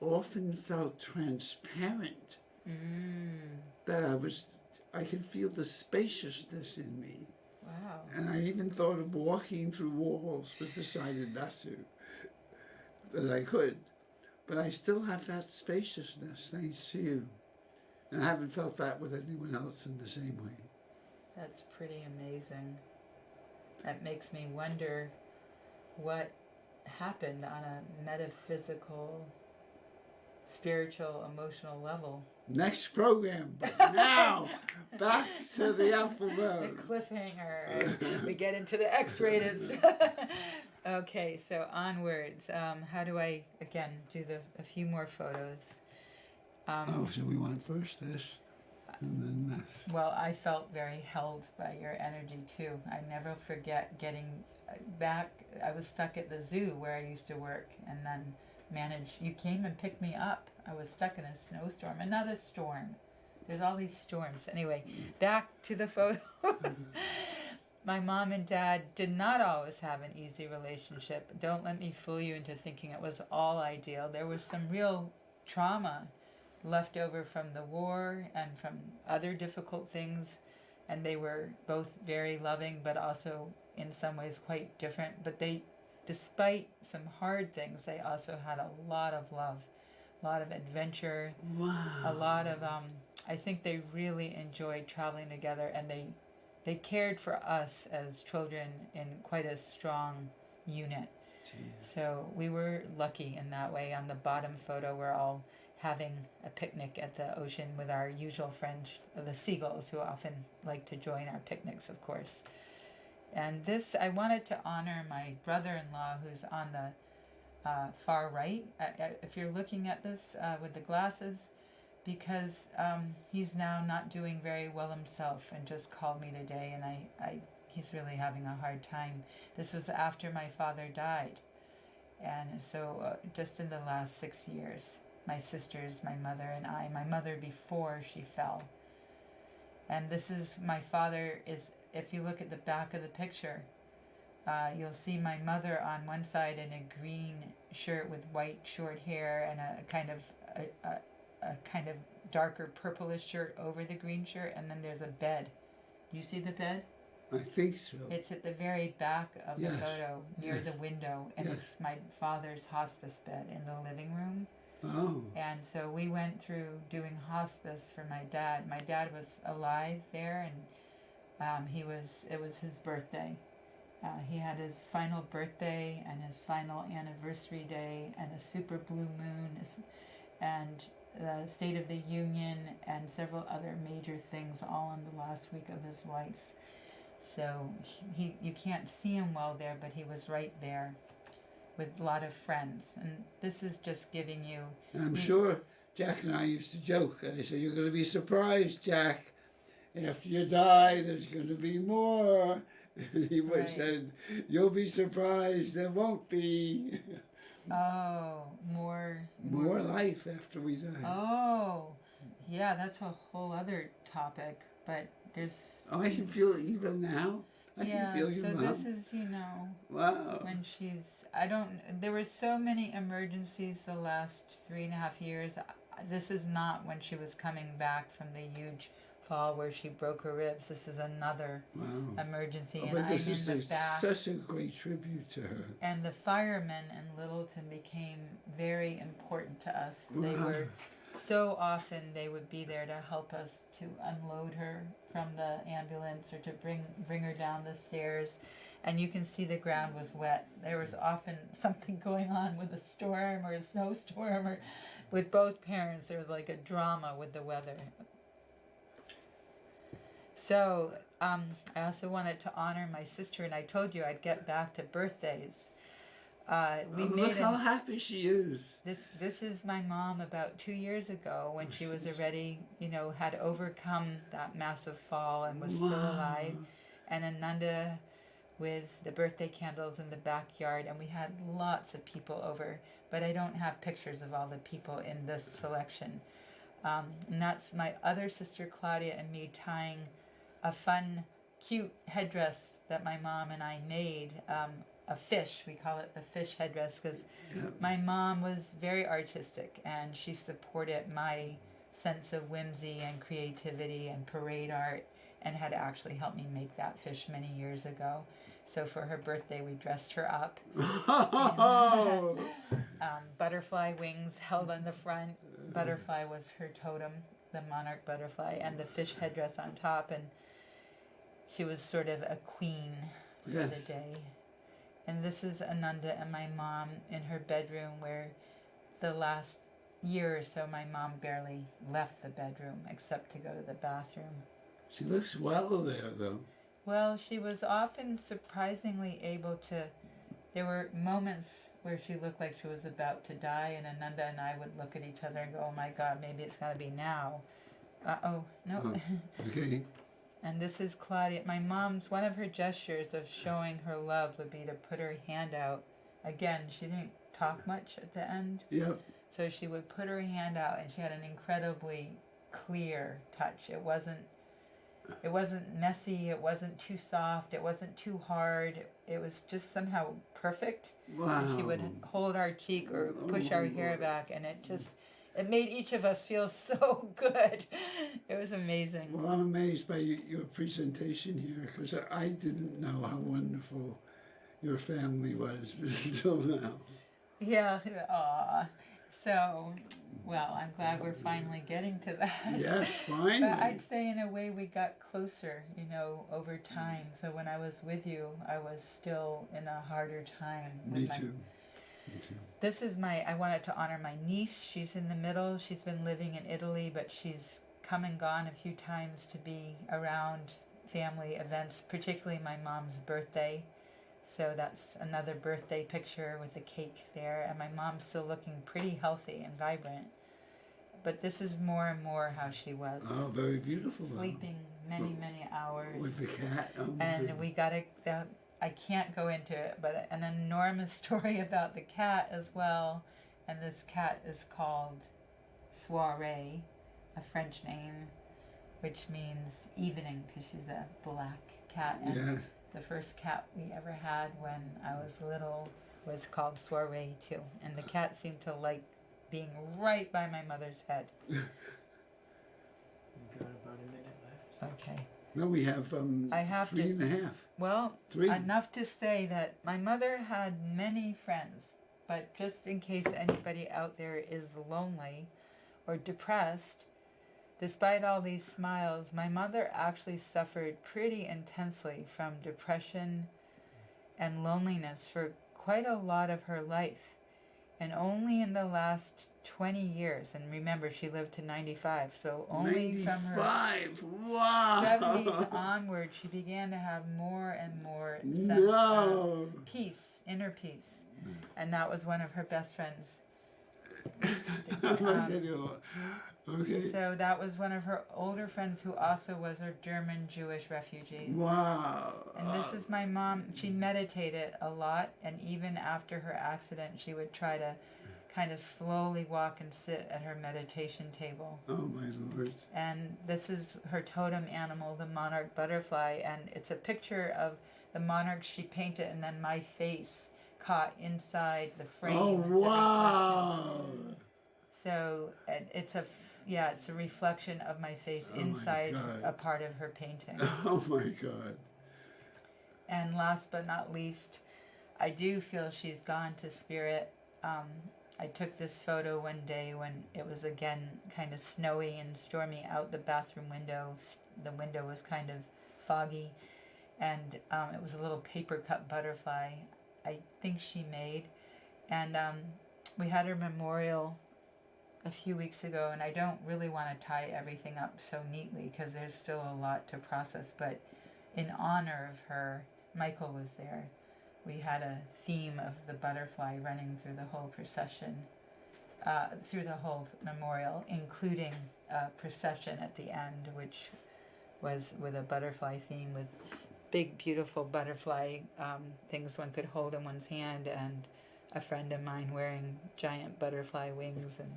A: often felt transparent. That I could feel the spaciousness in me.
C: Wow.
A: And I even thought of walking through walls, but decided not to, that I could. But I still have that spaciousness, thanks to you. And I haven't felt that with anyone else in the same way.
C: That's pretty amazing. That makes me wonder what happened on a metaphysical, spiritual, emotional level.
A: Next program, but now back to the
C: The
A: Apfelbaum.
C: cliffhanger. We get into the X-rated. Okay, so onwards. How do I again do a few more photos?
A: So we want first this, and then this.
C: Well, I felt very held by your energy too. I never forget getting back. I was stuck at the zoo where I used to work, and then you came and picked me up. I was stuck in a snowstorm, another storm. There's all these storms. Anyway, back to the photo. My mom and dad did not always have an easy relationship. Don't let me fool you into thinking it was all ideal. There was some real trauma left over from the war and from other difficult things, and they were both very loving but also in some ways quite different. But they, despite some hard things, they also had a lot of love, a lot of adventure, a lot of I think they really enjoyed traveling together, and they cared for us as children in quite a strong unit. Jeez. So we were lucky in that way. On the bottom photo, we're all having a picnic at the ocean with our usual friends, the seagulls, who often like to join our picnics, of course. And this, I wanted to honor my brother-in-law, who's on the far right, if you're looking at this with the glasses, because he's now not doing very well himself and just called me today, and he's really having a hard time. This was after my father died, and so just in the last 6 years. My sisters, my mother, and I. My mother before she fell. And this is my father. If you look at the back of the picture, you'll see my mother on one side in a green shirt with white short hair and a kind of darker purplish shirt over the green shirt, and then there's a bed. Do you see the bed?
A: I think so.
C: It's at the very back of the
A: Yes.
C: photo, near
A: Yes.
C: the window, and
A: Yes.
C: it's my father's hospice bed in the living room.
A: Oh.
C: And so we went through doing hospice for my dad. My dad was alive there, and it was his birthday. He had his final birthday and his final anniversary day and a super blue moon and the State of the Union and several other major things all in the last week of his life. So you can't see him well there, but he was right there with a lot of friends. And this is just giving you...
A: And I'm sure Jack and I used to joke. I said, "You're going to be surprised, Jack, after you die, there's going to be more. He
C: Right.
A: said, you'll be surprised, there won't be.
C: Oh, more.
A: More life after we die.
C: Oh, yeah, that's a whole other topic. But there's.
A: Oh, I can feel it even now. I
C: Yeah,
A: can feel your
C: so
A: mom.
C: this is,
A: Wow.
C: when she's. There were so many emergencies the last 3.5 years. This is not when she was coming back from the huge fall where she broke her ribs. This is another
A: Wow.
C: emergency,
A: Oh,
C: and
A: but
C: I'm
A: this is
C: in the back.
A: such a great tribute to her.
C: And the firemen in Littleton became very important to us. They
A: Wow.
C: were so often they would be there to help us to unload her from the ambulance or to bring her down the stairs. And you can see the ground was wet. There was often something going on with a storm or a snowstorm, or with both parents. There was like a drama with the weather. So I also wanted to honor my sister, and I told you I'd get back to birthdays. We
A: Look
C: made
A: how happy she is.
C: this is my mom about 2 years ago when she was already, had overcome that massive fall and was still alive. And Ananda with the birthday candles in the backyard, and we had lots of people over, but I don't have pictures of all the people in this selection. And that's my other sister Claudia and me tying a fun, cute headdress that my mom and I made. A fish, we call it the fish headdress, because my mom was very artistic and she supported my sense of whimsy and creativity and parade art, and had actually helped me make that fish many years ago. So for her birthday, we dressed her up.
A: Oh.
C: Butterfly wings held on the front. Butterfly was her totem, the monarch butterfly, and the fish headdress on top. And she was sort of a queen for
A: Yes.
C: the day. And this is Ananda and my mom in her bedroom, where the last year or so my mom barely left the bedroom except to go to the bathroom.
A: She looks well there, though.
C: Well, she was often surprisingly able to. There were moments where she looked like she was about to die, and Ananda and I would look at each other and go, oh my God, maybe it's going to be now. No.
A: Oh, okay.
C: And this is Claudia. My mom's, one of her gestures of showing her love would be to put her hand out. Again, she didn't talk much at the end.
A: Yep.
C: So she would put her hand out, and she had an incredibly clear touch. It wasn't messy, it wasn't too soft, it wasn't too hard. It was just somehow perfect.
A: Wow.
C: And she would hold our cheek or push our hair back, and it made each of us feel so good. It was amazing.
A: Well, I'm amazed by your presentation here, because I didn't know how wonderful your family was until now.
C: Yeah, aw. So, well, I'm glad we're finally getting to that.
A: Yes, finally.
C: But I'd say in a way we got closer, over time. So when I was with you, I was still in a harder time.
A: Me too.
C: This is I wanted to honor my niece. She's in the middle. She's been living in Italy, but she's come and gone a few times to be around family events, particularly my mom's birthday. So that's another birthday picture with the cake there. And my mom's still looking pretty healthy and vibrant. But this is more and more how she was.
A: Oh, very beautiful.
C: Sleeping many, many hours.
A: With the cat.
C: And we got I can't go into it, but an enormous story about the cat as well. And this cat is called Soiree, a French name, which means evening, because she's a black cat. And
A: Yeah.
C: the first cat we ever had when I was little was called Soiree too. And the cat seemed to like being right by my mother's head.
B: We've got about a minute left.
C: Okay.
A: No, we have
C: I have
A: 3.5.
C: Well,
A: 3.
C: enough to say that my mother had many friends, but just in case anybody out there is lonely or depressed, despite all these smiles, my mother actually suffered pretty intensely from depression and loneliness for quite a lot of her life. And only in the last 20 years, and remember, she lived to 95, so only
A: 95.
C: from her
A: Wow.
C: 70s onward, she began to have more and more sense
A: No.
C: of peace, inner peace. And that was one of her best friends.
A: I'm not kidding you. Okay.
C: So that was one of her older friends who also was a German Jewish refugee.
A: Wow.
C: And this is my mom. She meditated a lot, and even after her accident, she would try to kind of slowly walk and sit at her meditation table.
A: Oh my Lord.
C: And this is her totem animal, the monarch butterfly, and it's a picture of the monarch she painted, and then my face caught inside the frame.
A: Oh wow.
C: So it's a reflection of my face
A: Oh my
C: inside
A: God.
C: a part of her painting.
A: Oh my God.
C: And last but not least, I do feel she's gone to spirit. I took this photo one day when it was again kind of snowy and stormy out the bathroom window. The window was kind of foggy, and it was a little paper cut butterfly I think she made. And we had her memorial a few weeks ago, and I don't really want to tie everything up so neatly because there's still a lot to process, but in honor of her, Michael was there. We had a theme of the butterfly running through the whole procession, through the whole memorial, including a procession at the end, which was with a butterfly theme with big, beautiful butterfly things one could hold in one's hand, and a friend of mine wearing giant butterfly wings, and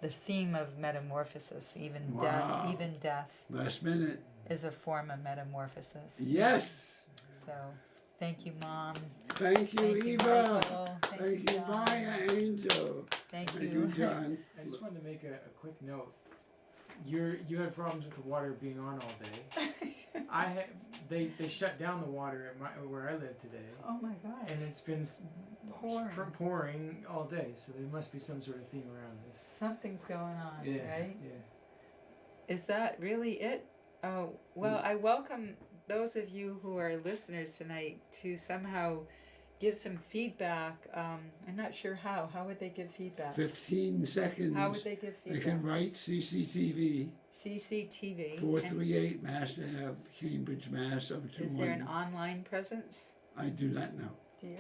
C: this theme of metamorphosis, even
A: Wow.
C: death
A: Last minute.
C: is a form of metamorphosis.
A: Yes.
C: So, thank you, Mom.
A: Thank you,
C: Thank you,
A: Eva.
C: Michael.
A: Thank you,
C: John.
A: Maya Angel.
C: Thank
A: Thank
C: you.
A: you, John.
B: I just wanted to make a quick note. You had problems with the water being on all day. They shut down the water at where I live today,
C: Oh my gosh.
B: and it's been
C: Pouring.
B: pouring all day. So there must be some sort of theme around this.
C: Something's going on,
B: Yeah,
C: right?
B: yeah.
C: Is that really it? Oh, well, I welcome those of you who are listeners tonight to somehow give some feedback. I'm not sure how. How would they give feedback?
A: 15 seconds.
C: How would they give
A: They
C: feedback?
A: can write CCTV,
C: CCTV.
A: 438 Mass Ave, Cambridge, Mass.
C: Is there an
A: 021.
C: online presence?
A: I do not know.
C: Do you?